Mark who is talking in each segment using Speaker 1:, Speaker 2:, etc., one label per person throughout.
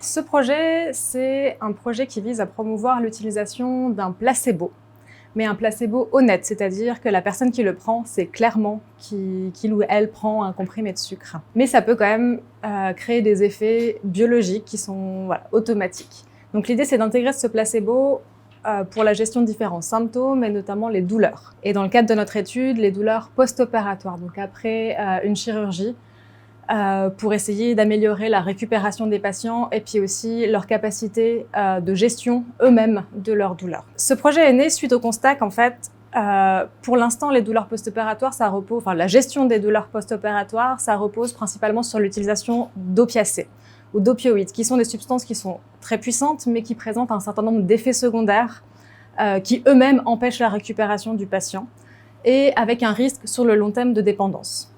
Speaker 1: Ce projet, c'est un projet qui vise à promouvoir l'utilisation d'un placebo, mais un placebo honnête, c'est-à-dire que la personne qui le prend, c'est clairement qu'il ou elle prend un comprimé de sucre. Mais ça peut quand même créer des effets biologiques qui sont automatiques. Donc l'idée, c'est d'intégrer ce placebo pour la gestion de différents symptômes et notamment les douleurs. Et dans le cadre de notre étude, les douleurs post-opératoires, donc après une chirurgie, pour essayer d'améliorer la récupération des patients et puis aussi leur capacité de gestion eux-mêmes de leurs douleurs. Ce projet est né suite au constat qu'en fait, pour l'instant, les douleurs post-opératoires, la gestion des douleurs post-opératoires, ça repose principalement sur l'utilisation d'opiacés ou d'opioïdes, qui sont des substances qui sont très puissantes, mais qui présentent un certain nombre d'effets secondaires qui eux-mêmes empêchent la récupération du patient et avec un risque sur le long terme de dépendance.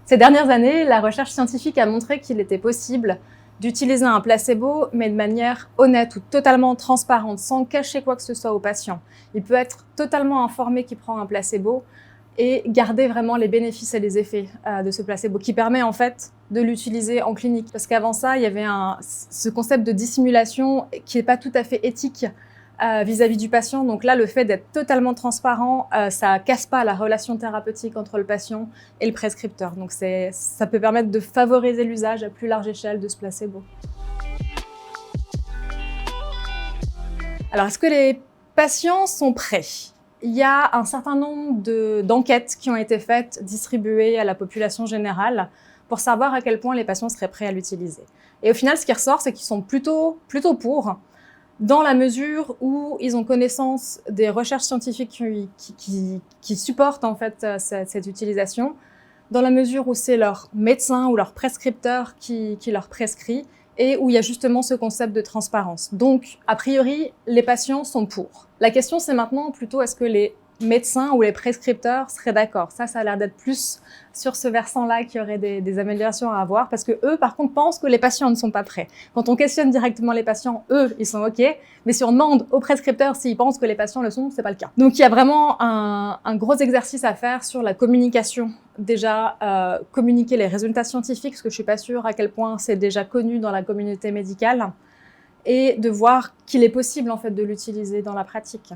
Speaker 1: Ces dernières années, la recherche scientifique a montré qu'il était possible d'utiliser un placebo, mais de manière honnête ou totalement transparente, sans cacher quoi que ce soit au patient. Il peut être totalement informé qu'il prend un placebo et garder vraiment les bénéfices et les effets de ce placebo, qui permet en fait de l'utiliser en clinique. Parce qu'avant ça, il y avait ce concept de dissimulation qui n'est pas tout à fait éthique vis-à-vis du patient. Donc là, le fait d'être totalement transparent, ça casse pas la relation thérapeutique entre le patient et le prescripteur. Donc ça peut permettre de favoriser l'usage à plus large échelle de ce placebo. Alors, est-ce que les patients sont prêts ? Il y a un certain nombre d'enquêtes qui ont été faites, distribuées à la population générale, pour savoir à quel point les patients seraient prêts à l'utiliser. Et au final, ce qui ressort, c'est qu'ils sont plutôt pour, dans la mesure où ils ont connaissance des recherches scientifiques qui supportent en fait cette utilisation, dans la mesure où c'est leur médecin ou leur prescripteur qui leur prescrit, et où il y a justement ce concept de transparence. Donc, a priori, les patients sont pour. La question, c'est maintenant plutôt est-ce que les médecins ou les prescripteurs seraient d'accord. Ça a l'air d'être plus sur ce versant-là qu'il y aurait des améliorations à avoir, parce que eux, par contre, pensent que les patients ne sont pas prêts. Quand on questionne directement les patients, eux, ils sont OK, mais si on demande aux prescripteurs s'ils pensent que les patients le sont, c'est pas le cas. Donc, il y a vraiment un gros exercice à faire sur la communication. Déjà, communiquer les résultats scientifiques, parce que je suis pas sûre à quel point c'est déjà connu dans la communauté médicale, et de voir qu'il est possible, en fait, de l'utiliser dans la pratique.